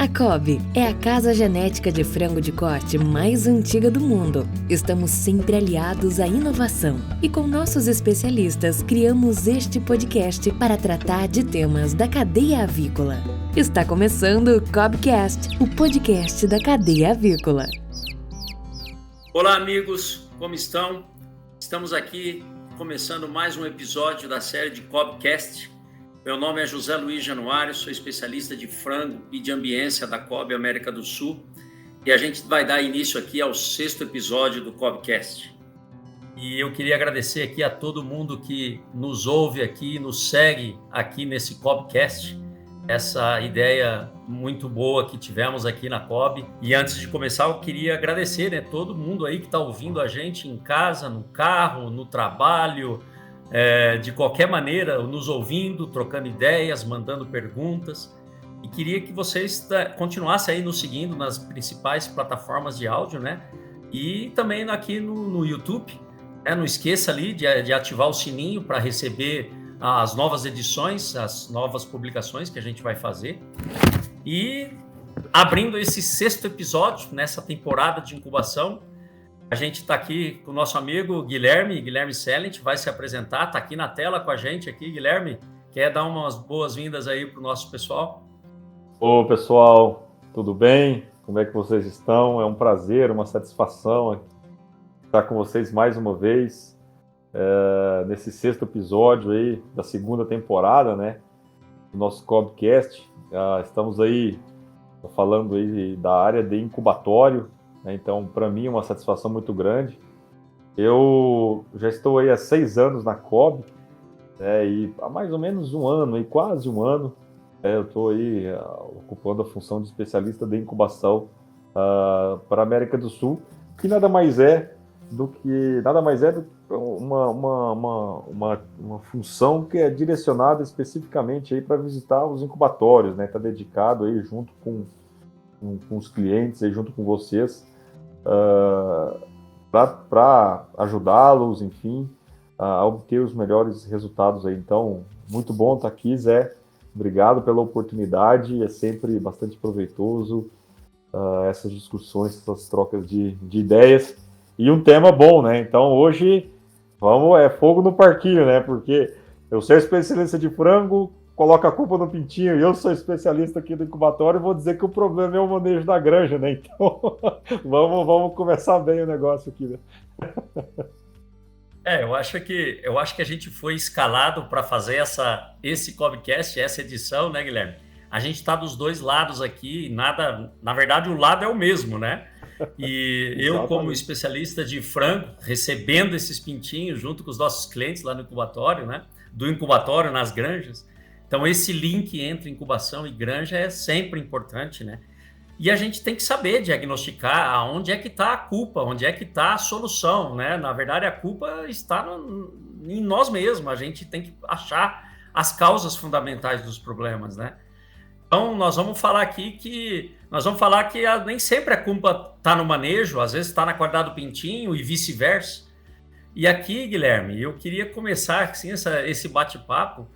A Cobb é a casa genética de frango de corte mais antiga do mundo. Estamos sempre aliados à inovação e com nossos especialistas criamos este podcast para tratar de temas da cadeia avícola. Está começando o Cobbcast, o podcast da cadeia avícola. Olá amigos, como estão? Estamos aqui começando mais um episódio da série de Cobbcast. Meu nome é José Luiz Januário, sou especialista de frango e de ambiência da Cobb América do Sul e a gente vai dar início aqui ao 6º episódio do Cobbcast. E eu queria agradecer aqui a todo mundo que nos ouve aqui, nos segue aqui nesse Cobbcast, essa ideia muito boa que tivemos aqui na Cobb. E antes de começar, eu queria agradecer, todo mundo aí que está ouvindo a gente em casa, no carro, no trabalho, de qualquer maneira, nos ouvindo, trocando ideias, mandando perguntas. E queria que vocês continuassem aí nos seguindo nas principais plataformas de áudio, né? E também aqui no YouTube. Não esqueça ali de ativar o sininho para receber as novas edições, as novas publicações que a gente vai fazer. E abrindo esse 6º episódio nessa temporada de incubação, a gente está aqui com o nosso amigo Guilherme Sellent, vai se apresentar, está aqui na tela com a gente aqui. Guilherme, quer dar umas boas-vindas aí para o nosso pessoal? Ô pessoal, tudo bem? Como é que vocês estão? É um prazer, uma satisfação estar com vocês mais uma vez, nesse 6º episódio aí da 2ª temporada, né, do nosso Cobbcast. Estamos aí falando aí da área de incubatório. Então, para mim, é uma satisfação muito grande. Eu já estou aí há 6 anos na Cobb, e há mais ou menos um ano, e quase um ano, eu estou aí ocupando a função de especialista de incubação para a América do Sul, que nada mais é do que uma função que é direcionada especificamente aí para visitar os incubatórios, né? Está dedicado aí junto com os clientes, aí junto com vocês, para ajudá-los, enfim, a obter os melhores resultados aí. Então, muito bom estar aqui, Zé. Obrigado pela oportunidade, é sempre bastante proveitoso essas discussões, essas trocas de ideias. E um tema bom, né? Então, hoje, fogo no parquinho, né? Porque eu sou especialista de frango, coloca a culpa no pintinho, e eu sou especialista aqui do incubatório, e vou dizer que o problema é o manejo da granja, né? Então, vamos começar bem o negócio aqui, né? Eu acho que a gente foi escalado para fazer esse Cobbcast, essa edição, né, Guilherme? A gente está dos dois lados aqui, na verdade o lado é o mesmo, né? E eu, como especialista de frango, recebendo esses pintinhos junto com os nossos clientes lá no incubatório, né? Do incubatório nas granjas. Então, esse link entre incubação e granja é sempre importante, né? E a gente tem que saber diagnosticar onde é que está a culpa, onde é que está a solução, né? Na verdade, a culpa está em nós mesmos. A gente tem que achar as causas fundamentais dos problemas, né? Então, nós vamos falar que nem sempre a culpa está no manejo, às vezes está na qualidade do pintinho e vice-versa. E aqui, Guilherme, eu queria começar assim, esse bate-papo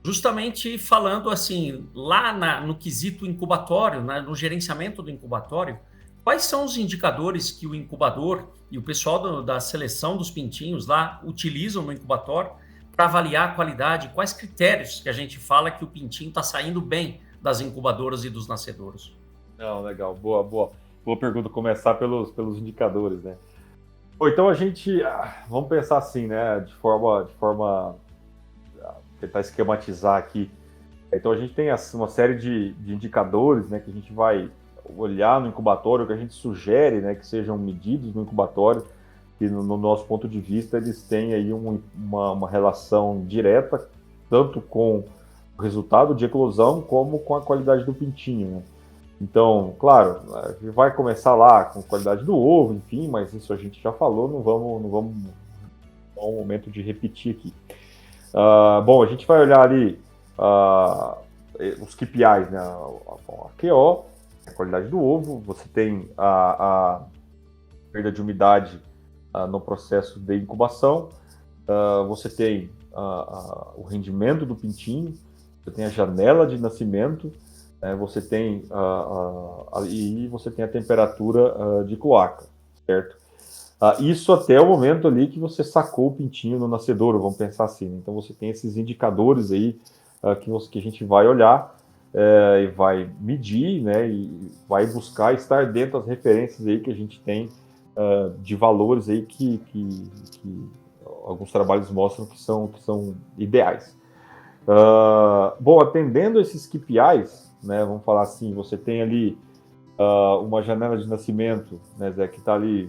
justamente falando assim, lá no quesito incubatório, no gerenciamento do incubatório, quais são os indicadores que o incubador e o pessoal da seleção dos pintinhos lá utilizam no incubatório para avaliar a qualidade? Quais critérios que a gente fala que o pintinho está saindo bem das incubadoras e dos nascedouros? Não, legal, boa pergunta, começar pelos indicadores, né? Então a gente, vamos pensar assim, né, de forma tentar esquematizar aqui. Então a gente tem uma série de indicadores, né, que a gente vai olhar no incubatório, que a gente sugere, né, que sejam medidos no incubatório, que no nosso ponto de vista eles têm aí uma relação direta, tanto com o resultado de eclosão como com a qualidade do pintinho, né? Então, claro, a gente vai começar lá com a qualidade do ovo, enfim, mas isso a gente já falou, não vamos é um momento de repetir aqui. Bom, a gente vai olhar ali os KPIs, né? A QO, a qualidade do ovo, você tem a perda de umidade no processo de incubação, você tem o rendimento do pintinho, você tem a janela de nascimento, você tem e você tem a temperatura de cloaca, certo? Isso até o momento ali que você sacou o pintinho no nascedouro, vamos pensar assim. Então você tem esses indicadores aí que a gente vai olhar e vai medir, né, e vai buscar estar dentro das referências aí que a gente tem de valores aí que alguns trabalhos mostram que são ideais. Bom, atendendo esses KPIs, né, vamos falar assim, você tem ali uma janela de nascimento, né, Zé, que está ali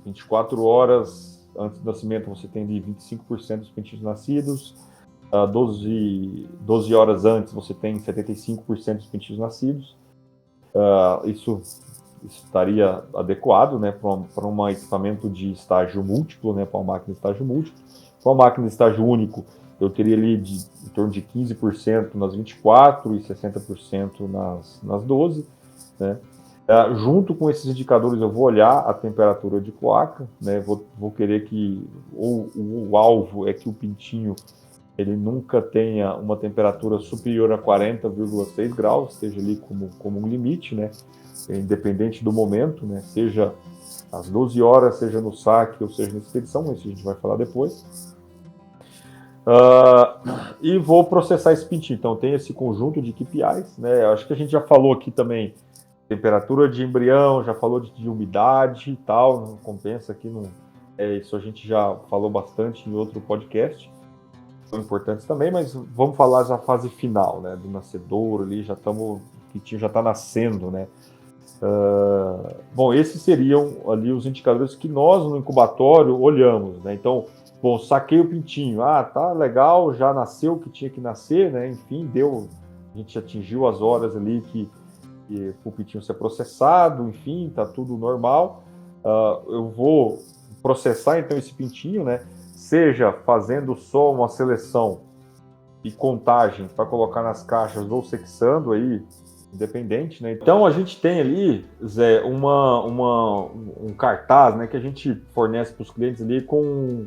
24 horas antes do nascimento, você tem ali 25% dos pintinhos nascidos, 12 horas antes você tem 75% dos pintinhos nascidos. Isso estaria adequado, né, para um equipamento de estágio múltiplo, né, para uma máquina de estágio múltiplo. Para uma máquina de estágio único, eu teria ali em torno de 15% nas 24 e 60% nas 12, né? Junto com esses indicadores, eu vou olhar a temperatura de cloaca, né? Vou querer que o alvo é que o pintinho ele nunca tenha uma temperatura superior a 40,6 graus, esteja ali como um limite, né? Independente do momento, né? Seja às 12 horas, seja no saque ou seja na expedição, isso a gente vai falar depois. E vou processar esse pintinho. Então tem esse conjunto de KPIs, né? Acho que a gente já falou aqui também temperatura de embrião, já falou de umidade e tal, não compensa aqui, não, isso a gente já falou bastante em outro podcast, são importantes também, mas vamos falar da fase final, né, do nascedouro ali, o pintinho já está nascendo, né. Bom, esses seriam ali os indicadores que nós no incubatório olhamos, né, então, bom, saquei o pintinho, tá legal, já nasceu o que tinha que nascer, né, enfim, a gente atingiu as horas ali que o pintinho ser processado, enfim, tá tudo normal. Eu vou processar então esse pintinho, né? Seja fazendo só uma seleção e contagem para colocar nas caixas ou sexando aí, independente, né? Então a gente tem ali, Zé, um cartaz, né, que a gente fornece para os clientes ali com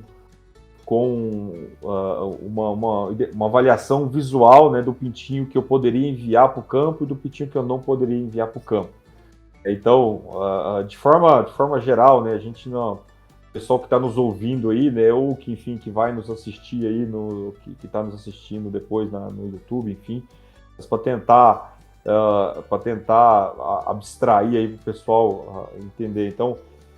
uma avaliação visual, né, do pintinho que eu poderia enviar para o campo e do pintinho que eu não poderia enviar para o campo. Então, de forma geral, né, a gente não, o pessoal que está nos ouvindo aí, né, ou que enfim que vai nos assistir aí que está nos assistindo depois no YouTube, enfim, mas para tentar abstrair aí para o pessoal entender. Então,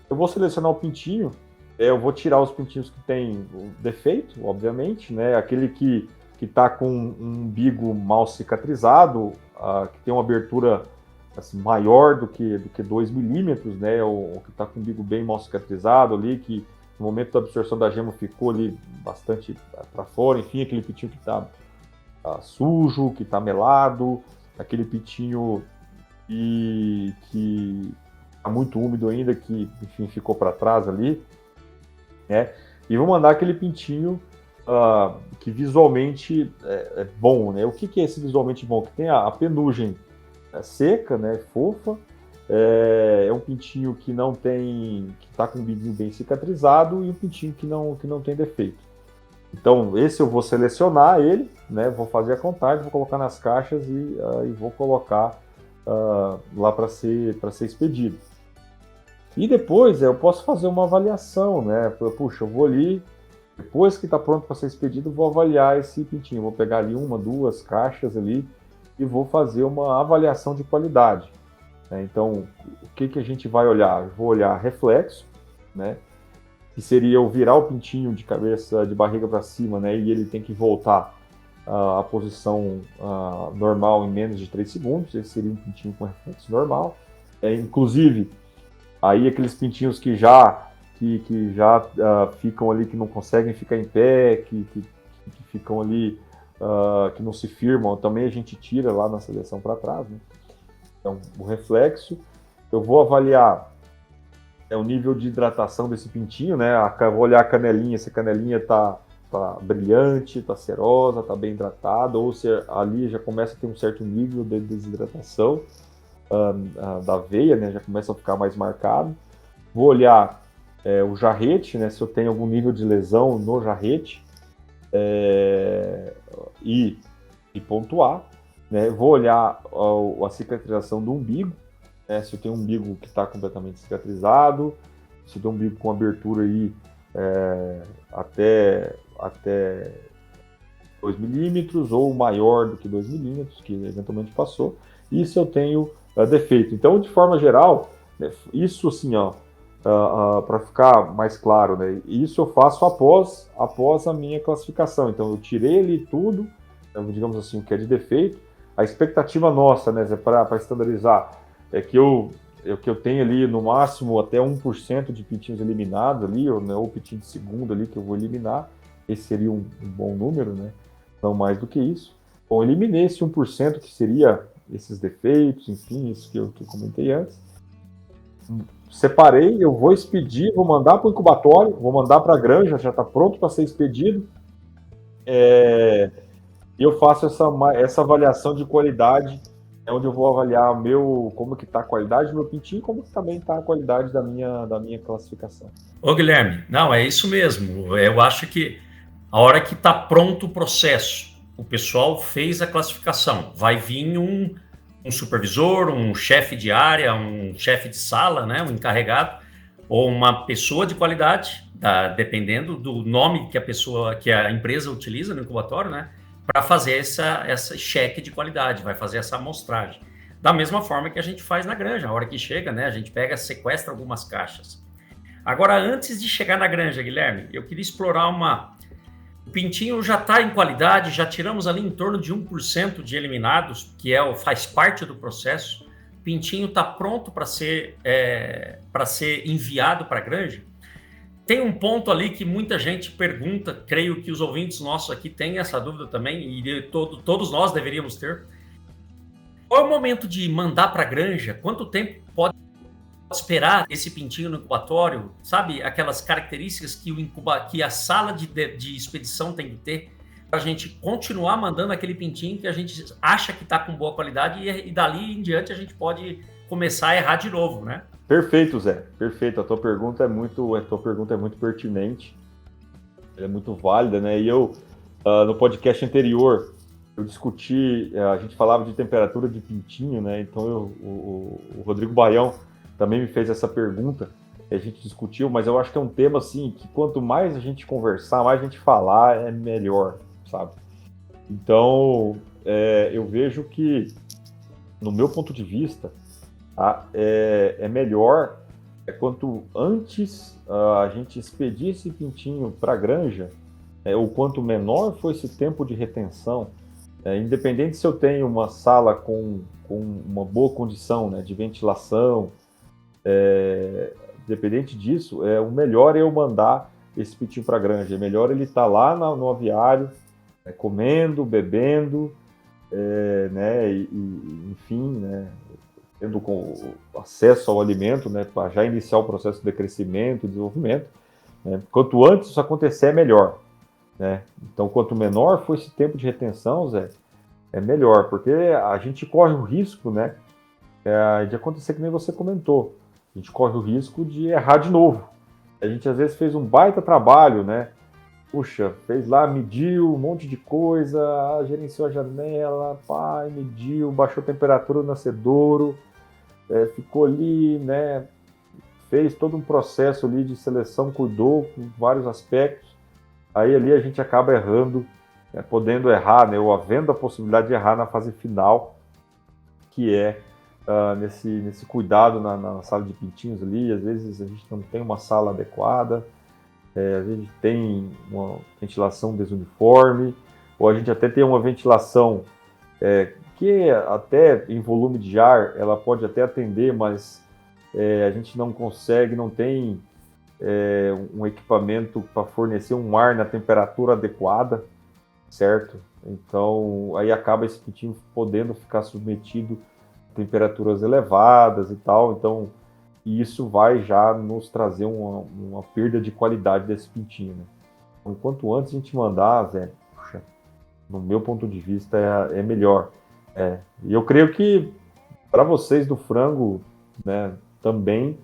eu vou selecionar o pintinho. Eu vou tirar os pintinhos que tem defeito, obviamente, né? Aquele que está com um umbigo mal cicatrizado, que tem uma abertura assim, maior do que 2 milímetros, né? Ou que está com o umbigo bem mal cicatrizado ali, que no momento da absorção da gema ficou ali bastante para fora, enfim, aquele pintinho que está sujo, que está melado, aquele pintinho que está muito úmido ainda, que enfim ficou para trás ali. Né? E vou mandar aquele pintinho que visualmente é bom, né? O que é esse visualmente bom? Que tem a penugem seca, né? Fofa, é um pintinho que não tem, que está com o biguinho bem cicatrizado e um pintinho que não tem defeito. Então esse eu vou selecionar ele, né? Vou fazer a contagem, vou colocar nas caixas e vou colocar lá para ser expedido. E depois eu posso fazer uma avaliação, né? Puxa, eu vou ali, depois que está pronto para ser expedido, vou avaliar esse pintinho. Vou pegar ali 1, 2 caixas ali e vou fazer uma avaliação de qualidade. Né? Então, o que a gente vai olhar? Eu vou olhar reflexo, né? Que seria eu virar o pintinho de cabeça, de barriga para cima, né? E ele tem que voltar à posição normal em menos de 3 segundos. Esse seria um pintinho com reflexo normal. Inclusive, aí aqueles pintinhos que já ficam ali, que não conseguem ficar em pé, que ficam ali, que não se firmam, também a gente tira lá na seleção para trás, né? Então, o reflexo, eu vou avaliar o nível de hidratação desse pintinho, né? Vou olhar a canelinha, se a canelinha tá brilhante, tá serosa, tá bem hidratada, ou se ali já começa a ter um certo nível de desidratação da veia, né, já começa a ficar mais marcado. Vou olhar o jarrete, né, se eu tenho algum nível de lesão no jarrete, e pontuar. né? Vou olhar a cicatrização do umbigo, né? Se eu tenho um umbigo que está completamente cicatrizado, se eu tenho um umbigo com abertura aí até 2 milímetros ou maior do que 2 milímetros, que eventualmente passou, e se eu tenho defeito. Então, de forma geral, né, isso assim, para ficar mais claro, né, isso eu faço após a minha classificação. Então, eu tirei ali tudo, digamos assim, o que é de defeito. A expectativa nossa, né, para estandarizar, é que eu tenho ali no máximo até 1% de pintinhos eliminados ali, ou pintinho de segundo ali que eu vou eliminar. Esse seria um bom número, né? Não mais do que isso. Bom, eliminei esse 1% que seria esses defeitos, enfim, isso que eu comentei antes. Separei, eu vou expedir, vou mandar para o incubatório, vou mandar para a granja, já está pronto para ser expedido. E eu faço essa avaliação de qualidade, onde eu vou avaliar como que está a qualidade do meu pintinho e como que também está a qualidade da minha classificação. Ô, Guilherme, não, é isso mesmo. Eu acho que a hora que está pronto o processo, o pessoal fez a classificação, vai vir um supervisor, um chefe de área, um chefe de sala, né, um encarregado, ou uma pessoa de qualidade, dependendo do nome que a empresa utiliza no incubatório, né, para fazer essa cheque de qualidade, vai fazer essa amostragem. Da mesma forma que a gente faz na granja, a hora que chega, né, a gente sequestra algumas caixas. Agora, antes de chegar na granja, Guilherme, eu queria explorar O pintinho já está em qualidade, já tiramos ali em torno de 1% de eliminados, que faz parte do processo. O pintinho está pronto para ser enviado para a granja. Tem um ponto ali que muita gente pergunta, creio que os ouvintes nossos aqui têm essa dúvida também, e todos nós deveríamos ter. Qual é o momento de mandar para a granja? Quanto tempo pode esperar esse pintinho no incubatório? Sabe, aquelas características que a sala de expedição tem que ter para a gente continuar mandando aquele pintinho que a gente acha que está com boa qualidade e dali em diante a gente pode começar a errar de novo, né? Perfeito, Zé. Perfeito. A tua pergunta é muito pertinente. Ela é muito válida, né? E eu, no podcast anterior, eu discuti, a gente falava de temperatura de pintinho, né? Então o Rodrigo Baião também me fez essa pergunta, a gente discutiu, mas eu acho que é um tema assim, que quanto mais a gente conversar, mais a gente falar, é melhor, sabe? Então, eu vejo que, no meu ponto de vista, é melhor quanto antes a gente expedir esse pintinho para a granja, o quanto menor for esse tempo de retenção, independente se eu tenho uma sala com uma boa condição, né, de ventilação, independente disso, o melhor é eu mandar esse pintinho para a granja. É melhor ele estar lá no aviário, comendo, bebendo, né, enfim, né, tendo acesso ao alimento, né, para já iniciar o processo de crescimento e desenvolvimento. Né. Quanto antes isso acontecer, é melhor. Né. Então, quanto menor for esse tempo de retenção, Zé, é melhor, porque a gente corre o risco, né, de acontecer que nem você comentou. A gente corre o risco de errar de novo. A gente às vezes fez um baita trabalho, né? Puxa, fez lá, mediu um monte de coisa, gerenciou a janela, mediu, baixou a temperatura no nascedouro, ficou ali, né? Fez todo um processo ali de seleção, cuidou com vários aspectos. Aí ali a gente acaba errando, podendo errar, né? Ou havendo a possibilidade de errar na fase final, que é nesse cuidado na sala de pintinhos ali. Às vezes a gente não tem uma sala adequada, às vezes tem uma ventilação desuniforme, ou a gente até tem uma ventilação que até em volume de ar ela pode até atender, mas a gente não consegue, não tem um equipamento para fornecer um ar na temperatura adequada, certo? Então aí acaba esse pintinho podendo ficar submetido temperaturas elevadas e tal, então isso vai já nos trazer uma perda de qualidade desse pintinho, né? Então, quanto antes a gente mandar, Zé, puxa, no meu ponto de vista é melhor. E eu creio que para vocês do frango, né, também,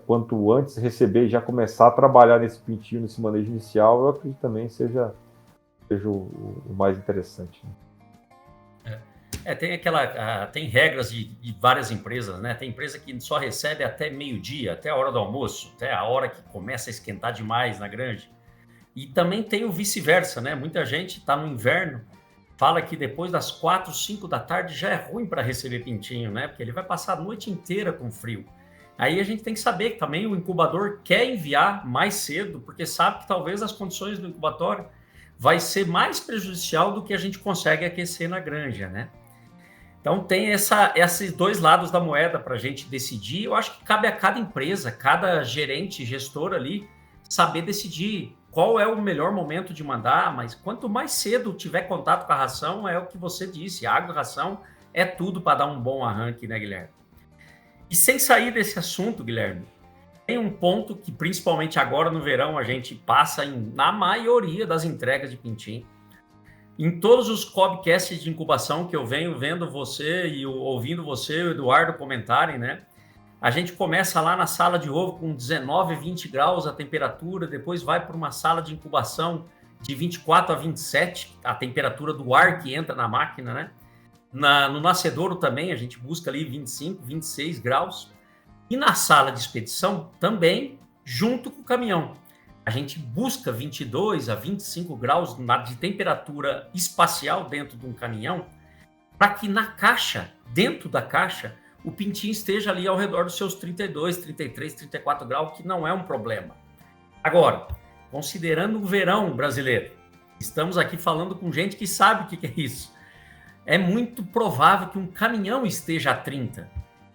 quanto antes receber e já começar a trabalhar nesse pintinho, nesse manejo inicial, eu acredito que também seja o mais interessante, né? Tem regras de várias empresas, né? Tem empresa que só recebe até meio-dia, até a hora do almoço, até a hora que começa a esquentar demais na granja. E também tem o vice-versa, né? Muita gente está no inverno, fala que depois das 4, 5 da tarde já é ruim para receber pintinho, né? Porque ele vai passar a noite inteira com frio. Aí a gente tem que saber que também o incubador quer enviar mais cedo, porque sabe que talvez as condições do incubatório vai ser mais prejudicial do que a gente consegue aquecer na granja, né? Então tem esses dois lados da moeda para a gente decidir. Eu acho que cabe a cada empresa, cada gerente, gestor ali, saber decidir qual é o melhor momento de mandar, mas quanto mais cedo tiver contato com a ração, é o que você disse, água e ração é tudo para dar um bom arranque, né, Guilherme? E sem sair desse assunto, Guilherme, tem um ponto que principalmente agora no verão a gente passa na maioria das entregas de pintinho. Em todos os podcasts de incubação que eu venho vendo você e ouvindo você e o Eduardo comentarem, né? A gente começa lá na sala de ovo com 19, 20 graus a temperatura, depois vai para uma sala de incubação de 24 a 27, a temperatura do ar que entra na máquina, né? No nascedouro também a gente busca ali 25, 26 graus. E na sala de expedição também, junto com o caminhão. A gente busca 22 a 25 graus de temperatura espacial dentro de um caminhão, para que na caixa, dentro da caixa, o pintinho esteja ali ao redor dos seus 32, 33, 34 graus, que não é um problema. Agora, considerando o verão brasileiro, estamos aqui falando com gente que sabe o que é isso. É muito provável que um caminhão esteja a 30,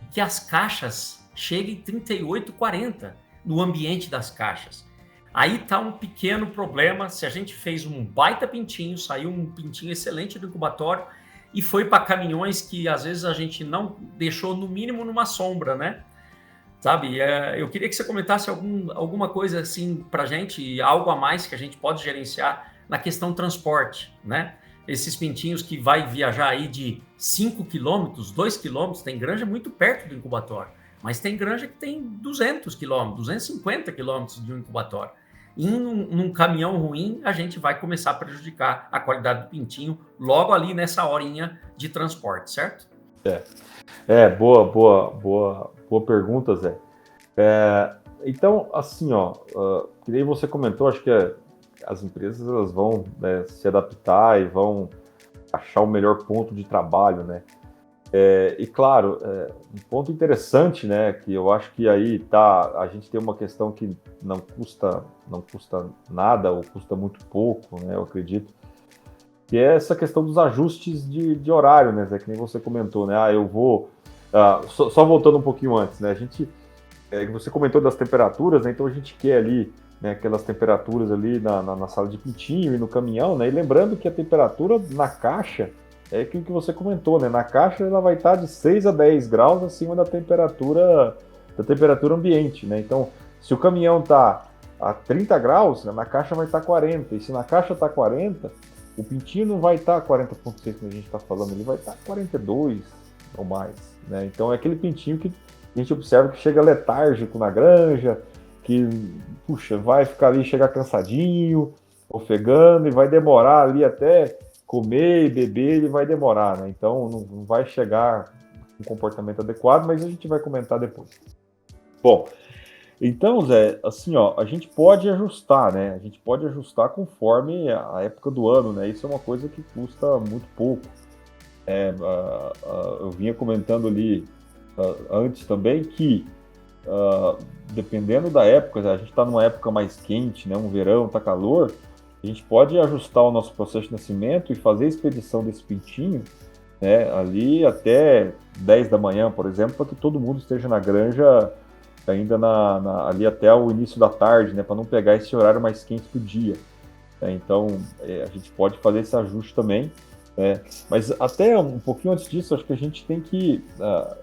que as caixas cheguem 38, 40 no ambiente das caixas. Aí está um pequeno problema. Se a gente fez um baita pintinho, saiu um pintinho excelente do incubatório e foi para caminhões que às vezes a gente não deixou no mínimo numa sombra, né? Sabe? Eu queria que você comentasse alguma coisa assim para a gente, algo a mais que a gente pode gerenciar na questão transporte, né? Esses pintinhos que vai viajar aí de 5 quilômetros, 2 quilômetros, tem granja muito perto do incubatório, mas tem granja que tem 200 quilômetros, 250 quilômetros de um incubatório. E num caminhão ruim, a gente vai começar a prejudicar a qualidade do pintinho logo ali nessa horinha de transporte, certo? Boa pergunta, Zé. Então, assim, que nem você comentou, acho que as empresas elas vão, né, se adaptar e vão achar o melhor ponto de trabalho, né? E claro, um ponto interessante, né, que eu acho que aí a gente tem uma questão que não custa nada ou custa muito pouco, né, eu acredito, que é essa questão dos ajustes de horário, né, Zé, que nem você comentou, né, eu vou, só voltando um pouquinho antes, né, você comentou das temperaturas, né, então a gente quer ali, né, aquelas temperaturas ali na sala de pintinho e no caminhão, né, e lembrando que a temperatura na caixa é aquilo que você comentou, né? Na caixa ela vai estar de 6 a 10 graus acima da temperatura ambiente, né? Então, se o caminhão está a 30 graus, né, na caixa vai estar 40. E se na caixa está 40, o pintinho não vai estar 40,6 como a gente está falando, ele vai estar 42 ou mais, né? Então é aquele pintinho que a gente observa que chega letárgico na granja, que, puxa, vai ficar ali, chegar cansadinho, ofegando e vai demorar ali até comer e beber, ele vai demorar, né? Então não vai chegar um comportamento adequado, mas a gente vai comentar depois. Bom, então, Zé, assim, a gente pode ajustar, né? A gente pode ajustar conforme a época do ano, né? Isso é uma coisa que custa muito pouco. Eu vinha comentando ali antes também que, dependendo da época, a gente está numa época mais quente, né? Um verão, tá calor, a gente pode ajustar o nosso processo de nascimento e fazer a expedição desse pintinho, né, ali até 10 da manhã, por exemplo, para que todo mundo esteja na granja ainda ali até o início da tarde, né, para não pegar esse horário mais quente do dia. Então, a gente pode fazer esse ajuste também. Mas até um pouquinho antes disso, acho que a gente tem que...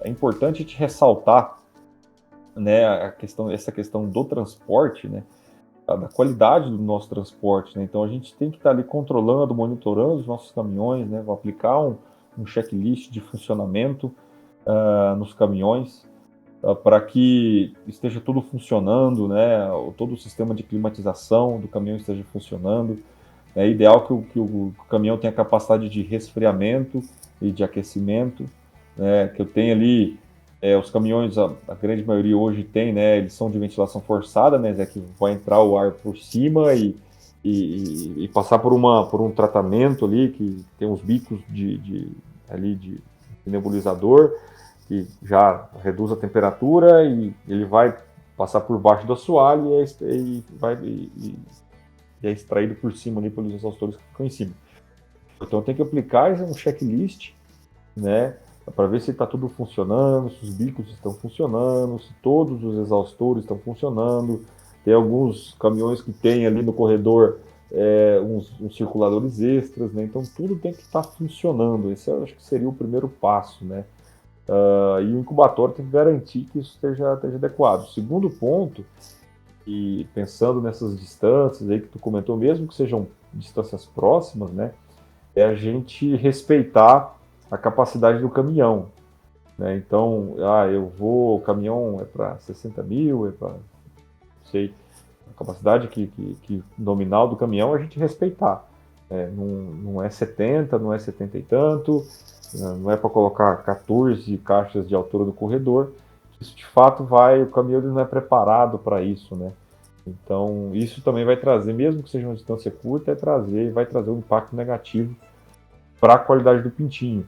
é importante a gente ressaltar, né, essa questão do transporte, né, da qualidade do nosso transporte, né? Então a gente tem que estar ali controlando, monitorando os nossos caminhões, né? Vou aplicar um checklist de funcionamento nos caminhões para que esteja tudo funcionando, né? Todo o sistema de climatização do caminhão esteja funcionando. É ideal que o caminhão tenha capacidade de resfriamento e de aquecimento, né, que eu tenho ali, os caminhões, a grande maioria hoje tem, né, eles são de ventilação forçada, né, que vai entrar o ar por cima e passar por um tratamento ali, que tem uns bicos ali de nebulizador, que já reduz a temperatura e ele vai passar por baixo do assoalho e é extraído por cima ali pelos exaustores que ficam em cima. Então tem que aplicar um checklist, né, para ver se está tudo funcionando, se os bicos estão funcionando, se todos os exaustores estão funcionando. Tem alguns caminhões que tem ali no corredor uns circuladores extras, né? Então tudo tem que estar funcionando. Esse eu acho que seria o primeiro passo, né? E o incubatório tem que garantir que isso esteja adequado. O segundo ponto, e pensando nessas distâncias aí que tu comentou, mesmo que sejam distâncias próximas, né, é a gente respeitar a capacidade do caminhão, né? Então, o caminhão é para 60 mil, é para, não sei, a capacidade que nominal do caminhão a gente respeitar. Não é 70, não é 70 e tanto, não é para colocar 14 caixas de altura no corredor. Isso de fato o caminhão não é preparado para isso, né? Então isso também vai trazer, mesmo que seja uma distância curta, vai trazer um impacto negativo para a qualidade do pintinho.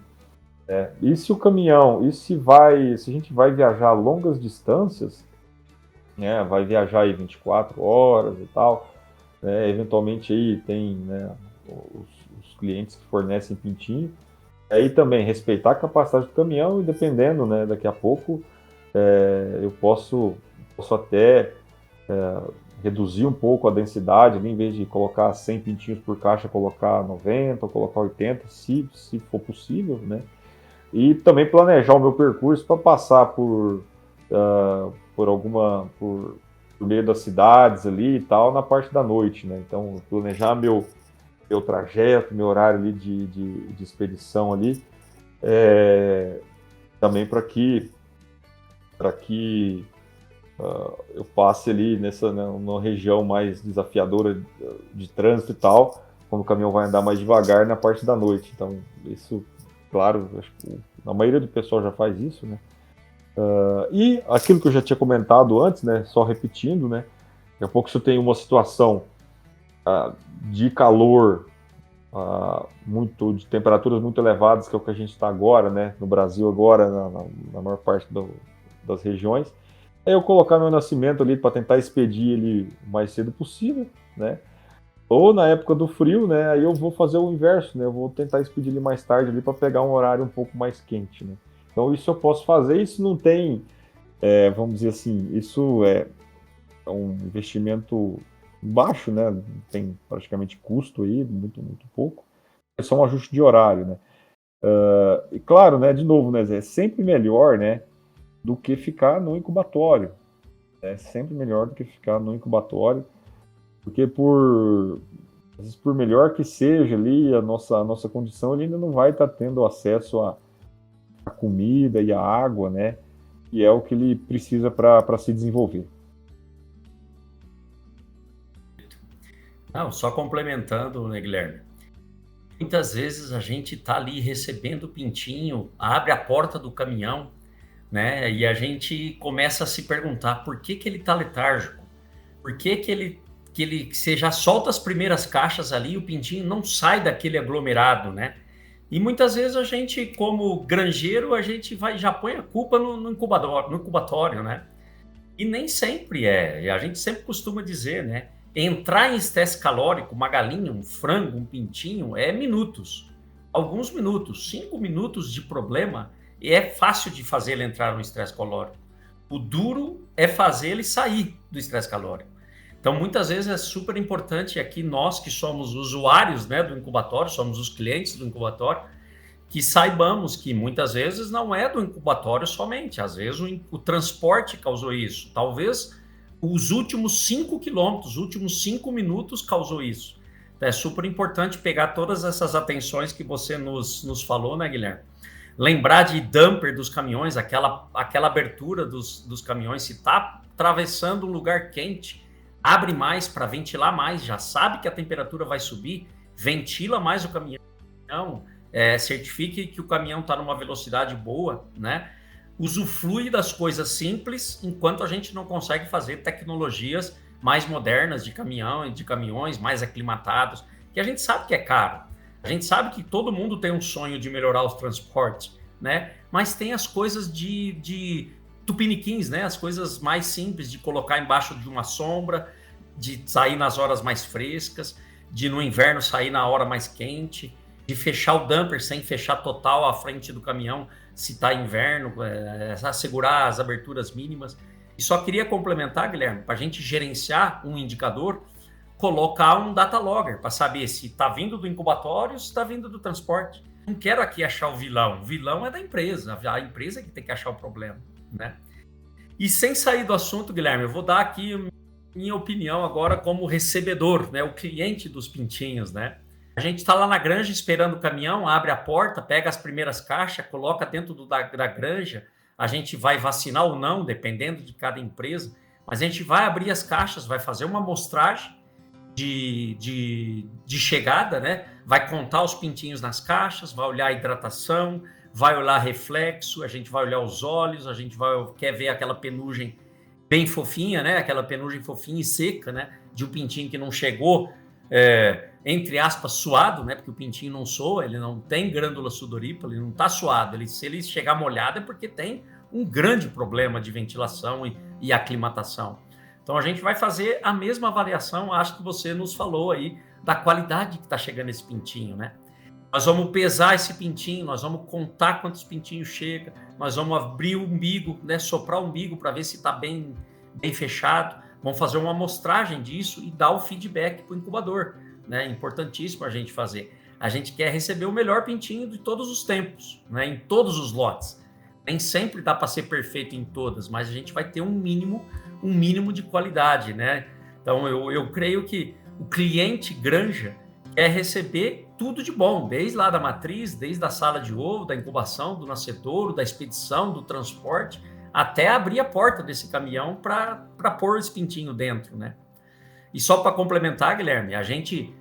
E se o caminhão, se a gente vai viajar longas distâncias, né, vai viajar aí 24 horas e tal, né, eventualmente aí tem, né, os clientes que fornecem pintinho, aí também respeitar a capacidade do caminhão e dependendo, né, daqui a pouco eu posso até reduzir um pouco a densidade, em vez de colocar 100 pintinhos por caixa, colocar 90 ou colocar 80, se for possível, né? E também planejar o meu percurso para passar por meio das cidades ali e tal, na parte da noite, né? Então, planejar meu trajeto, meu horário ali de expedição ali, também para que eu passe ali numa região mais desafiadora de trânsito e tal, quando o caminhão vai andar mais devagar na parte da noite. Então, isso, claro, acho que a maioria do pessoal já faz isso, né? E aquilo que eu já tinha comentado antes, né, só repetindo, né, daqui a pouco se eu tenho uma situação de calor, de temperaturas muito elevadas, que é o que a gente está agora, né, no Brasil agora, na maior parte das regiões, é eu colocar meu nascimento ali para tentar expedir ele o mais cedo possível, né, ou na época do frio, né, aí eu vou fazer o inverso, né, eu vou tentar expedir ele mais tarde ali para pegar um horário um pouco mais quente, né. Então isso eu posso fazer, isso não tem, vamos dizer assim, isso é um investimento baixo, né, não tem praticamente custo aí, muito, muito pouco, é só um ajuste de horário, né. E claro, né, de novo, né, é sempre melhor, né, do que ficar no incubatório, é sempre melhor do que ficar no incubatório, porque às vezes por melhor que seja ali a nossa condição, ele ainda não vai estar tendo acesso a comida e a água, né? E é o que ele precisa para se desenvolver. Não, só complementando, né, Guilherme? Muitas vezes a gente está ali recebendo o pintinho, abre a porta do caminhão, né? E a gente começa a se perguntar por que ele está letárgico? Por que você já solta as primeiras caixas ali e o pintinho não sai daquele aglomerado, né? E muitas vezes a gente, como granjeiro, a gente já põe a culpa no incubatório, né? E nem sempre é. E a gente sempre costuma dizer, né? Entrar em estresse calórico, uma galinha, um frango, um pintinho, é minutos. Alguns minutos, 5 minutos de problema, e é fácil de fazer ele entrar no estresse calórico. O duro é fazer ele sair do estresse calórico. Então, muitas vezes é super importante aqui nós que somos usuários, né, do incubatório, somos os clientes do incubatório, que saibamos que muitas vezes não é do incubatório somente, às vezes o transporte causou isso, talvez os últimos 5 quilômetros, os últimos 5 minutos causou isso. Então, é super importante pegar todas essas atenções que você nos falou, né, Guilherme? Lembrar de dumper dos caminhões, aquela abertura dos caminhões, se está atravessando um lugar quente, abre mais para ventilar mais, já sabe que a temperatura vai subir, ventila mais o caminhão, certifique que o caminhão está numa velocidade boa, né? Usufrui das coisas simples, enquanto a gente não consegue fazer tecnologias mais modernas de caminhão e de caminhões mais aclimatados, que a gente sabe que é caro. A gente sabe que todo mundo tem um sonho de melhorar os transportes, né? Mas tem as coisas de tupiniquins, né? As coisas mais simples de colocar embaixo de uma sombra, de sair nas horas mais frescas, de no inverno sair na hora mais quente, de fechar o dumper sem fechar total a frente do caminhão se está inverno, assegurar as aberturas mínimas. E só queria complementar, Guilherme, para a gente gerenciar um indicador, colocar um data logger para saber se está vindo do incubatório ou se está vindo do transporte. Não quero aqui achar o vilão. O vilão é da empresa. A empresa que tem que achar o problema, né? E sem sair do assunto, Guilherme, eu vou dar aqui minha opinião agora como recebedor, né? O cliente dos pintinhos, né? A gente está lá na granja esperando o caminhão, abre a porta, pega as primeiras caixas, coloca dentro da granja. A gente vai vacinar ou não, dependendo de cada empresa. Mas a gente vai abrir as caixas, vai fazer uma amostragem de chegada, né? Vai contar os pintinhos nas caixas, vai olhar a hidratação, vai olhar reflexo, a gente vai olhar os olhos, a gente quer ver aquela penugem bem fofinha, né? Aquela penugem fofinha e seca, né? De um pintinho que não chegou, entre aspas, suado, né? Porque o pintinho não soa, ele não tem glândula sudorípara, ele não está suado. Se ele chegar molhado é porque tem um grande problema de ventilação e aclimatação. Então a gente vai fazer a mesma avaliação, acho que você nos falou aí, da qualidade que está chegando esse pintinho, né? Nós vamos pesar esse pintinho, nós vamos contar quantos pintinhos chega, nós vamos abrir o umbigo, né? Soprar o umbigo para ver se está bem fechado. Vamos fazer uma amostragem disso e dar o feedback para o incubador, né? Importantíssimo a gente fazer. A gente quer receber o melhor pintinho de todos os tempos, né? Em todos os lotes. Nem sempre dá para ser perfeito em todas, mas a gente vai ter um mínimo de qualidade, né? Então eu creio que o cliente granja quer receber tudo de bom, desde lá da matriz, desde a sala de ovo, da incubação, do nascedouro, da expedição, do transporte, até abrir a porta desse caminhão para pôr esse pintinho dentro, né? E só para complementar, Guilherme, a gente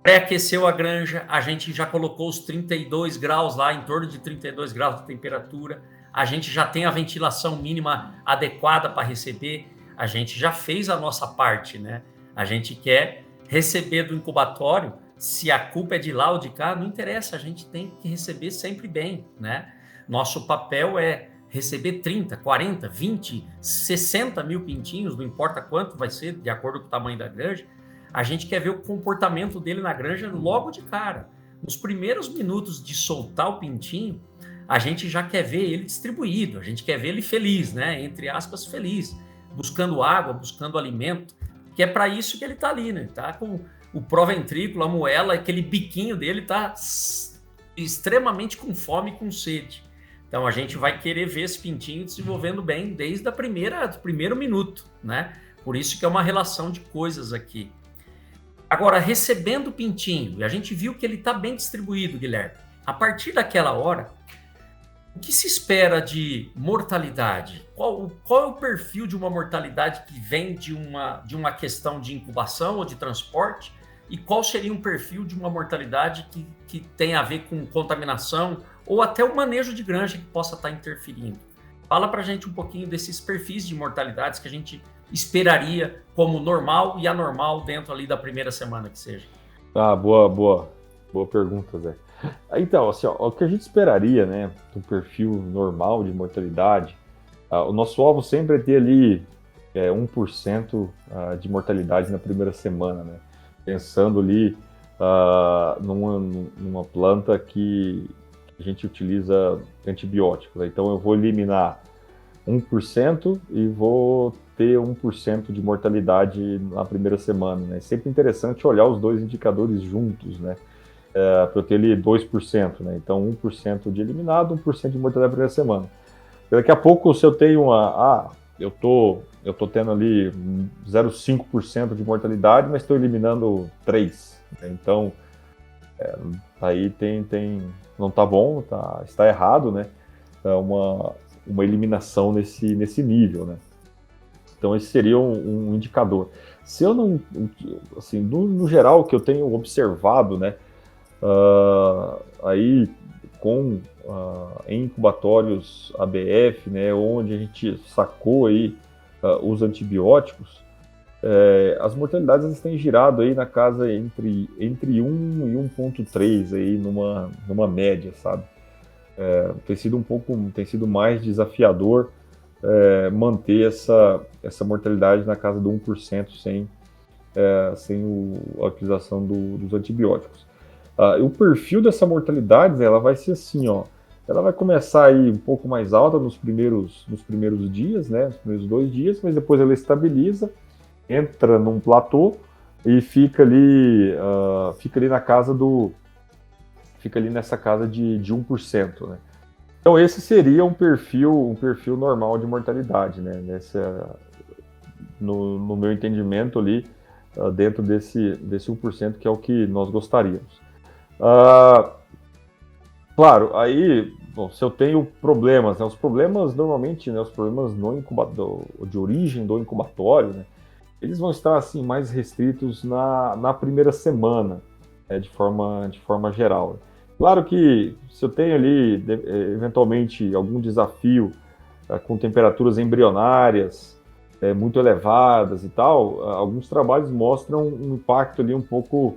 pré-aqueceu a granja, a gente já colocou os 32 graus lá, em torno de 32 graus de temperatura, a gente já tem a ventilação mínima adequada para receber, a gente já fez a nossa parte, né? A gente quer receber do incubatório, se a culpa é de lá ou de cá, não interessa, a gente tem que receber sempre bem, né? Nosso papel é receber 30, 40, 20, 60 mil pintinhos, não importa quanto vai ser, de acordo com o tamanho da granja. A gente quer ver o comportamento dele na granja logo de cara. Nos primeiros minutos de soltar o pintinho, a gente já quer ver ele distribuído, a gente quer ver ele feliz, né? Entre aspas, feliz, buscando água, buscando alimento, que é para isso que ele está ali, né? Tá com o proventrículo, a moela, aquele biquinho dele está extremamente com fome e com sede. Então a gente vai querer ver esse pintinho desenvolvendo bem desde do primeiro minuto, né? Por isso que é uma relação de coisas aqui. Agora, recebendo o pintinho, e a gente viu que ele está bem distribuído, Guilherme. A partir daquela hora, o que se espera de mortalidade? Qual é o perfil de uma mortalidade que vem de uma questão de incubação ou de transporte? E qual seria um perfil de uma mortalidade que tem a ver com contaminação ou até o manejo de granja que possa estar interferindo? Fala para a gente um pouquinho desses perfis de mortalidades que a gente esperaria como normal e anormal dentro ali da primeira semana que seja. Ah, boa pergunta, Zé. Então, assim, ó, o que a gente esperaria, né, do perfil normal de mortalidade, o nosso alvo sempre é ter ali 1% de mortalidade na primeira semana, né? Pensando ali numa planta que a gente utiliza antibióticos, né? Então eu vou eliminar 1% e vou ter 1% de mortalidade na primeira semana, né? É sempre interessante olhar os dois indicadores juntos, né? Para eu ter ali 2%, né? Então 1% de eliminado, 1% de mortalidade na primeira semana. Daqui a pouco, se eu tenho eu tô tendo ali 0,5% de mortalidade, mas estou eliminando 3%. Né? Então, aí não está bom, está errado, né? É uma eliminação nesse nível, né? Então, esse seria um indicador. Se eu não, assim, no geral, que eu tenho observado, né? aí em incubatórios ABF, né, onde a gente sacou aí os antibióticos, as mortalidades elas têm girado aí na casa entre 1 e 1,3 aí numa média, sabe? Tem sido mais desafiador manter essa mortalidade na casa do 1% sem a utilização dos antibióticos. O perfil dessa mortalidade, ela vai ser assim, ó, ela vai começar aí um pouco mais alta nos primeiros dias, né, nos primeiros 2 dias, mas depois ela estabiliza, entra num platô e fica ali nessa casa de 1%, né. Então esse seria um perfil normal de mortalidade, né, no meu entendimento ali, dentro desse 1%, que é o que nós gostaríamos. Claro, aí, bom, se eu tenho problemas, né, os problemas normalmente, né, os problemas de origem do incubatório, né, eles vão estar assim mais restritos na primeira semana, de forma geral. Claro que se eu tenho ali eventualmente algum desafio com temperaturas embrionárias muito elevadas e tal, alguns trabalhos mostram um impacto ali um pouco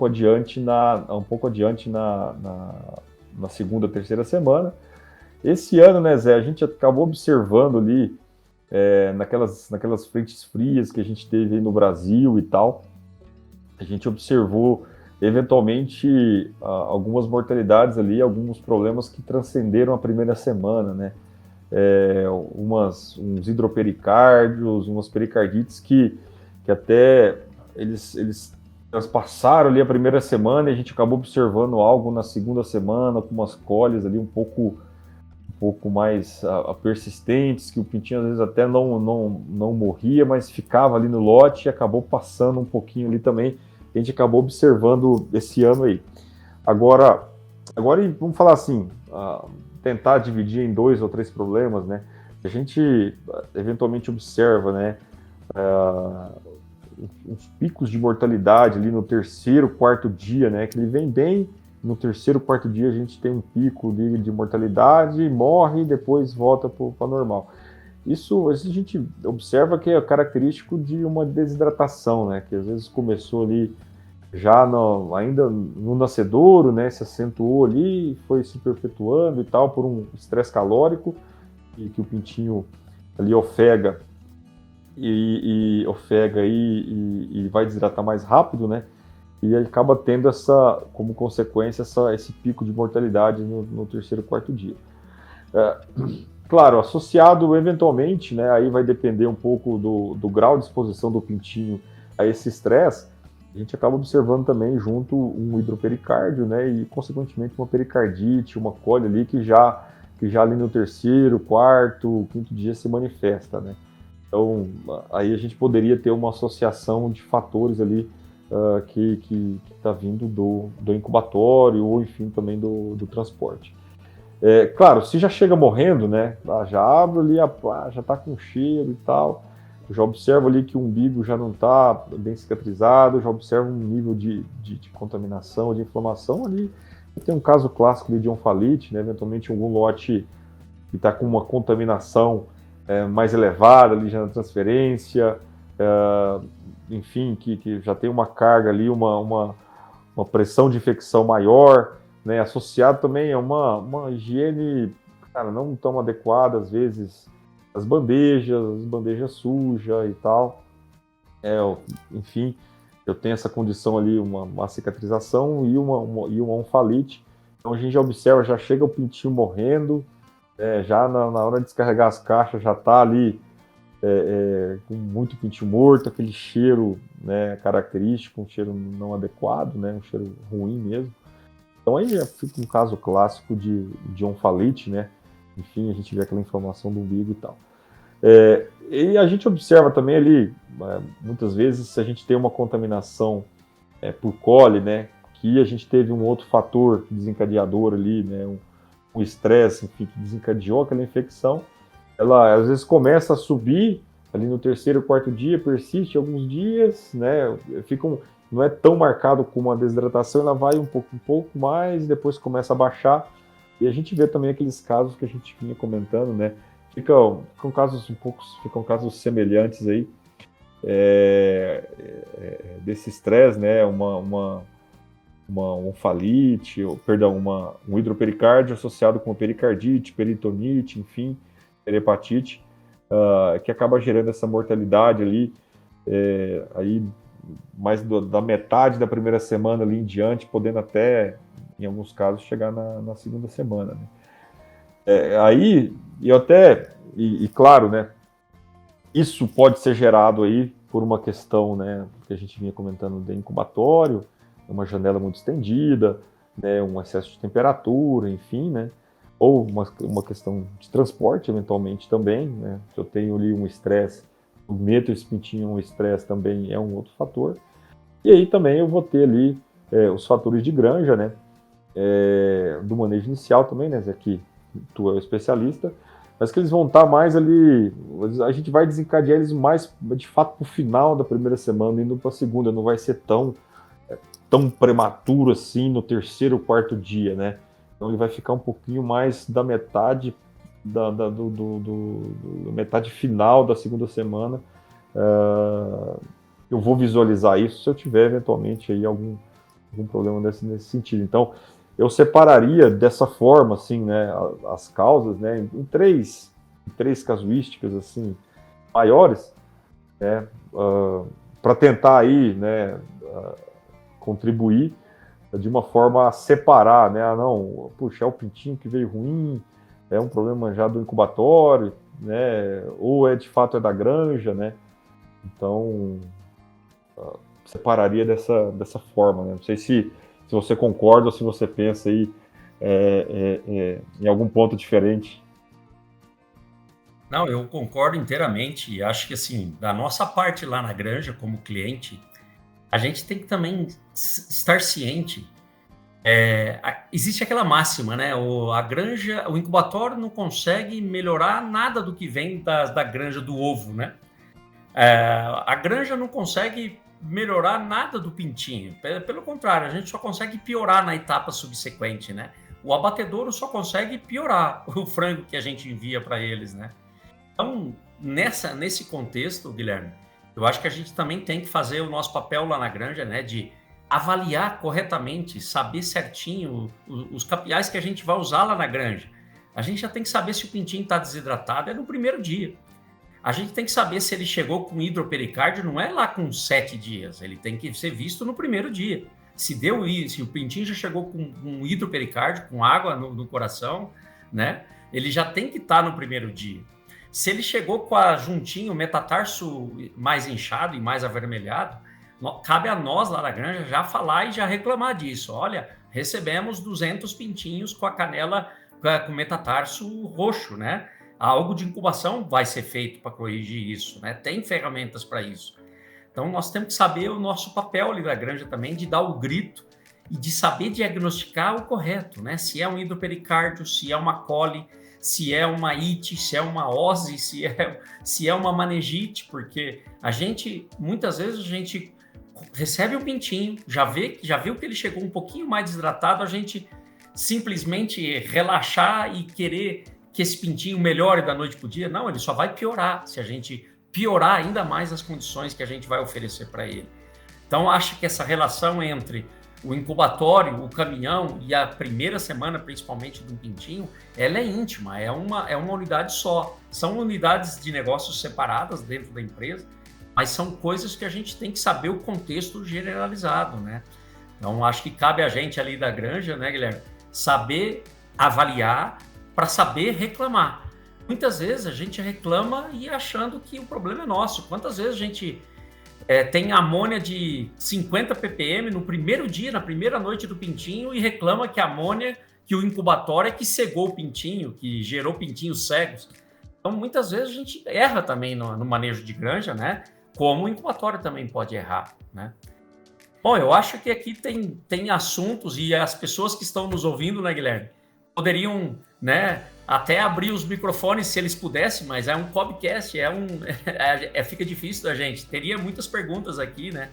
adiante na segunda, terceira semana. Esse ano, né, Zé, a gente acabou observando ali naquelas frentes frias que a gente teve aí no Brasil e tal, a gente observou eventualmente algumas mortalidades ali, alguns problemas que transcenderam a primeira semana, né? Uns hidropericárdios, umas pericardites que até eles passaram ali a primeira semana e a gente acabou observando algo na segunda semana, com umas cólias ali um pouco mais persistentes, que o pintinho às vezes até não morria, mas ficava ali no lote e acabou passando um pouquinho ali também. A gente acabou observando esse ano aí. Agora vamos falar assim, tentar dividir em 2 ou 3 problemas, né? A gente eventualmente observa, né, uns picos de mortalidade ali no terceiro, quarto dia, né? Que ele vem bem, no terceiro, quarto dia a gente tem um pico de mortalidade, morre e depois volta para normal. Isso a gente observa que é característico de uma desidratação, né? Que às vezes começou ali já ainda no nascedouro, né? Se acentuou ali, foi se perpetuando e tal por um estresse calórico que o pintinho ali ofega e vai desidratar mais rápido, né? E acaba tendo como consequência esse pico de mortalidade no terceiro, quarto dia. Claro, associado eventualmente, né, aí vai depender um pouco do grau de exposição do pintinho a esse estresse, a gente acaba observando também junto um hidropericárdio, né, e consequentemente uma pericardite, uma cólia ali que já ali no terceiro, quarto, quinto dia se manifesta, né. Então, aí a gente poderia ter uma associação de fatores ali que está vindo do incubatório ou, enfim, também do transporte. Claro, se já chega morrendo, né, já abre ali, já está com cheiro e tal, já observo ali que o umbigo já não está bem cicatrizado, já observo um nível de contaminação, de inflamação ali. Tem um caso clássico de onfalite, né, eventualmente algum lote que está com uma contaminação mais elevada ali já na transferência, enfim, que já tem uma carga ali, uma pressão de infecção maior, né, associado também a uma higiene, cara, não tão adequada, às vezes, as bandejas sujas e tal. Enfim, eu tenho essa condição ali, uma cicatrização e uma onfalite. Então a gente já observa, já chega o pintinho morrendo, já na hora de descarregar as caixas já está ali com muito pintinho morto, aquele cheiro, né, característico, um cheiro não adequado, né, um cheiro ruim mesmo. Então aí já fica um caso clássico de onfalite, né? Enfim, a gente vê aquela inflamação do umbigo e tal. E a gente observa também ali, muitas vezes, se a gente tem uma contaminação por coli, né? Que a gente teve um outro fator desencadeador ali, né? Um estresse, enfim, que desencadeou aquela infecção. Ela às vezes começa a subir ali no terceiro, quarto dia, persiste alguns dias, né? Ficam não é tão marcado como a desidratação, ela vai um pouco mais, depois começa a baixar. E a gente vê também aqueles casos que a gente vinha comentando, né? Ficam casos semelhantes aí desse estresse, né? Uma onfalite, um hidropericárdio associado com pericardite, peritonite, enfim, perihepatite, que acaba gerando essa mortalidade ali, aí mais da metade da primeira semana ali em diante, podendo até, em alguns casos, chegar na segunda semana, né? Claro, né, isso pode ser gerado aí por uma questão, né, que a gente vinha comentando de incubatório, uma janela muito estendida, né, um excesso de temperatura, enfim, né, ou uma questão de transporte, eventualmente, também, né, se eu tenho ali um estresse, o meto esse pintinho, um estresse também é um outro fator, e aí também eu vou ter ali os fatores de granja, né, do manejo inicial também, né, aqui tu é o especialista, mas que eles vão estar mais ali, a gente vai desencadear eles mais, de fato, para o final da primeira semana, indo para a segunda, não vai ser tão prematuro assim no terceiro ou quarto dia, né? Então ele vai ficar um pouquinho mais da metade da metade final da segunda semana. Eu vou visualizar isso se eu tiver eventualmente aí algum problema nesse sentido. Então eu separaria dessa forma, assim, né, as causas, né, em três casuísticas assim maiores, né, para tentar aí, né, contribuir de uma forma a separar, né? Não, puxa, é o pintinho que veio ruim, é um problema já do incubatório, né? Ou de fato da granja, né? Então, separaria dessa forma, né? Não sei se você concorda ou se você pensa aí em algum ponto diferente. Não, eu concordo inteiramente e acho que, assim, da nossa parte lá na granja, como cliente, a gente tem que também estar ciente. Existe aquela máxima, né? A granja, o incubatório não consegue melhorar nada do que vem da granja do ovo, né? A granja não consegue melhorar nada do pintinho. Pelo contrário, a gente só consegue piorar na etapa subsequente, né? O abatedouro só consegue piorar o frango que a gente envia para eles, né? Então, nesse contexto, Guilherme, eu acho que a gente também tem que fazer o nosso papel lá na granja, né, de avaliar corretamente, saber certinho os KPIs que a gente vai usar lá na granja. A gente já tem que saber se o pintinho está desidratado, é no primeiro dia. A gente tem que saber se ele chegou com hidropericárdio, não é lá com 7 dias, ele tem que ser visto no primeiro dia. Se o pintinho já chegou com um hidropericárdio, com água no coração, né, ele já tem que estar no primeiro dia. Se ele chegou com juntinho, o metatarso mais inchado e mais avermelhado, cabe a nós lá na granja já falar e já reclamar disso. Olha, recebemos 200 pintinhos com a canela, com o metatarso roxo, né? Algo de incubação vai ser feito para corrigir isso, né? Tem ferramentas para isso. Então, nós temos que saber o nosso papel ali da granja também, de dar o grito e de saber diagnosticar o correto, né? Se é um hidropericárdio, se é uma coli, se é uma ite, se é uma ose, se é uma manejite, porque muitas vezes a gente recebe um pintinho, já viu que ele chegou um pouquinho mais desidratado, a gente simplesmente relaxar e querer que esse pintinho melhore da noite para o dia. Não, ele só vai piorar se a gente piorar ainda mais as condições que a gente vai oferecer para ele. Então, acho que essa relação entre o incubatório, o caminhão e a primeira semana, principalmente do pintinho, ela é íntima, é uma unidade só. São unidades de negócios separadas dentro da empresa, mas são coisas que a gente tem que saber o contexto generalizado, né? Então, acho que cabe a gente ali da granja, né, Guilherme, saber avaliar para saber reclamar. Muitas vezes a gente reclama e achando que o problema é nosso. Quantas vezes a gente tem amônia de 50 ppm no primeiro dia, na primeira noite do pintinho, e reclama que a amônia, que o incubatório é que cegou o pintinho, que gerou pintinhos cegos. Então, muitas vezes a gente erra também no manejo de granja, né? Como o incubatório também pode errar, né? Bom, eu acho que aqui tem assuntos, e as pessoas que estão nos ouvindo, né, Guilherme, poderiam, né, até abrir os microfones se eles pudessem, mas é um podcast, fica difícil da gente. Teria muitas perguntas aqui, né?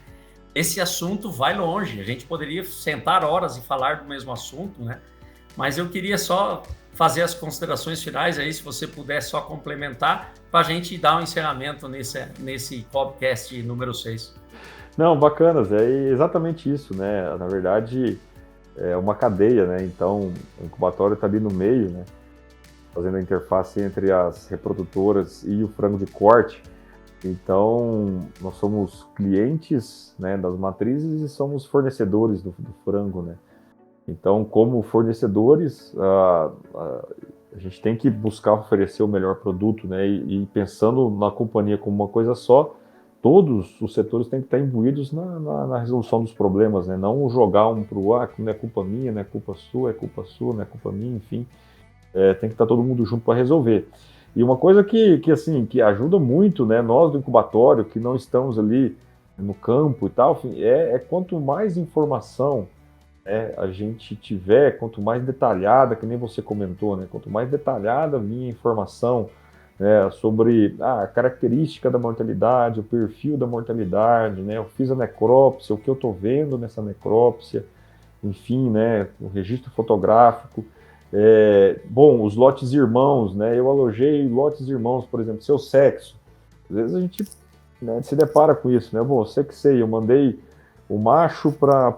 esse assunto vai longe. A gente poderia sentar horas e falar do mesmo assunto, né? Mas eu queria só fazer as considerações finais aí, se você puder só complementar, para a gente dar um encerramento nesse podcast número 6. Não, bacana, Zé, é exatamente isso, né? Na verdade, é uma cadeia, né? Então, o incubatório está ali no meio, né? Fazendo a interface entre as reprodutoras e o frango de corte. Então, nós somos clientes, né, das matrizes e somos fornecedores do frango, né? Então, como fornecedores, a gente tem que buscar oferecer o melhor produto, né? E pensando na companhia como uma coisa só, todos os setores têm que estar imbuídos na resolução dos problemas, né? Não jogar um para o outro, não é culpa minha, não é culpa sua, não é culpa minha, enfim. Tem que estar todo mundo junto para resolver. E uma coisa que ajuda muito, né, nós do incubatório, que não estamos ali no campo e tal, enfim, quanto mais informação a gente tiver, quanto mais detalhada, que nem você comentou, né, quanto mais detalhada a minha informação, né, sobre a característica da mortalidade, o perfil da mortalidade, né, eu fiz a necrópsia, o que eu estou vendo nessa necrópsia, enfim, né, o registro fotográfico. Bom, os lotes irmãos, né? Eu alojei lotes irmãos, por exemplo, seu sexo. Às vezes a gente, né, se depara com isso, né? Bom, eu sei, eu mandei o macho para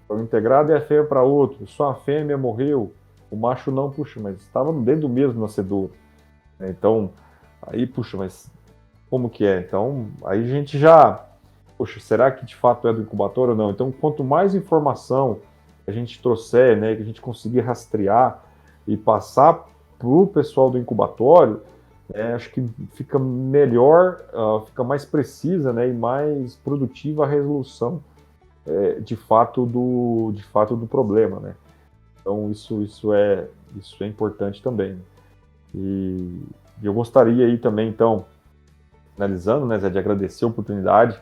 o integrado e a fêmea para outro. Só a fêmea morreu, o macho não, puxa, mas estava dentro do mesmo nascedor. Então, aí, puxa, mas como que é? Então, aí a gente já, poxa, será que de fato é do incubatório ou não? Então, quanto mais informação a gente trouxer, né, que a gente conseguir rastrear e passar para o pessoal do incubatório, acho que fica melhor, fica mais precisa, né, e mais produtiva a resolução de fato do problema, né? Então isso é importante também. Né? E eu gostaria aí também, então, finalizando, né, Zé, de agradecer a oportunidade.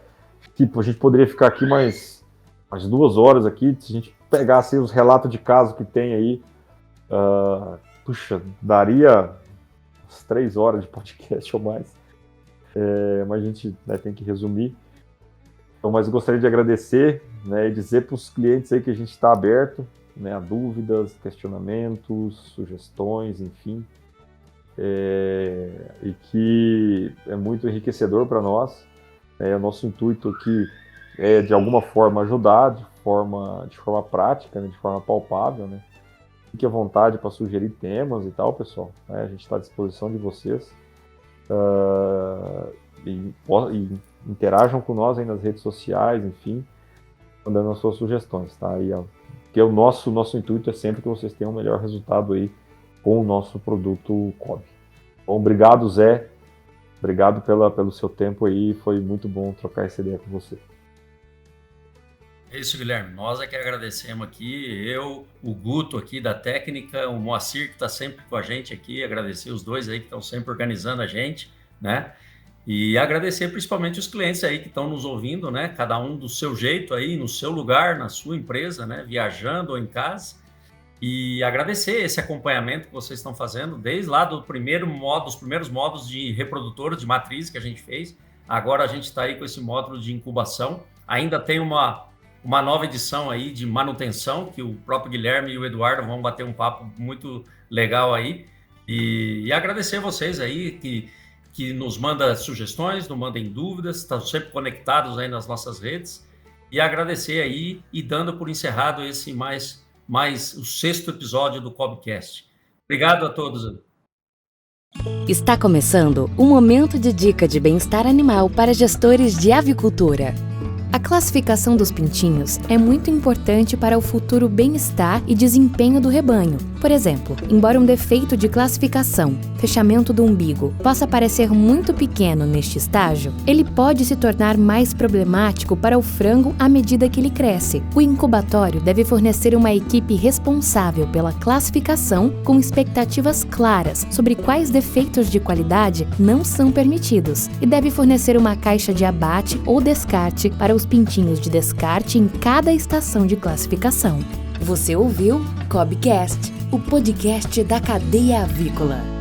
Tipo, a gente poderia ficar aqui mais 2 horas aqui, se a gente pegasse os relatos de caso que tem aí, puxa, daria umas 3 horas de podcast ou mais, mas a gente, né, tem que resumir. Então, mas eu gostaria de agradecer, né, e dizer para os clientes aí que a gente está aberto, né, a dúvidas, questionamentos, sugestões, enfim, e que é muito enriquecedor para nós. O nosso intuito aqui é, de alguma forma, ajudar de forma prática, né, de forma palpável, né? Fique à vontade para sugerir temas e tal, pessoal. Né? A gente está à disposição de vocês. E interajam com nós aí nas redes sociais, enfim, mandando as suas sugestões, tá? E que o nosso intuito é sempre que vocês tenham o melhor resultado aí com o nosso produto COB. Bom, obrigado, Zé. Obrigado pelo seu tempo aí. Foi muito bom trocar essa ideia com você. É isso, Guilherme. Nós é que agradecemos aqui, eu, o Guto aqui da técnica, o Moacir que está sempre com a gente aqui, agradecer os dois aí que estão sempre organizando a gente, né? E agradecer principalmente os clientes aí que estão nos ouvindo, né? Cada um do seu jeito aí, no seu lugar, na sua empresa, né? Viajando ou em casa. E agradecer esse acompanhamento que vocês estão fazendo, desde lá dos primeiros módulos de reprodutor de matriz que a gente fez. Agora a gente está aí com esse módulo de incubação. Ainda tem uma nova edição aí de manutenção, que o próprio Guilherme e o Eduardo vão bater um papo muito legal aí. E agradecer a vocês aí que nos mandam sugestões, nos mandem dúvidas, estão sempre conectados aí nas nossas redes. E agradecer aí e dando por encerrado esse mais o 6º episódio do COBcast. Obrigado a todos. Está começando o momento de dica de bem-estar animal para gestores de avicultura. A classificação dos pintinhos é muito importante para o futuro bem-estar e desempenho do rebanho. Por exemplo, embora um defeito de classificação, fechamento do umbigo, possa parecer muito pequeno neste estágio, ele pode se tornar mais problemático para o frango à medida que ele cresce. O incubatório deve fornecer uma equipe responsável pela classificação com expectativas claras sobre quais defeitos de qualidade não são permitidos e deve fornecer uma caixa de abate ou descarte para os pintinhos de descarte em cada estação de classificação. Você ouviu COBcast, o podcast da cadeia avícola.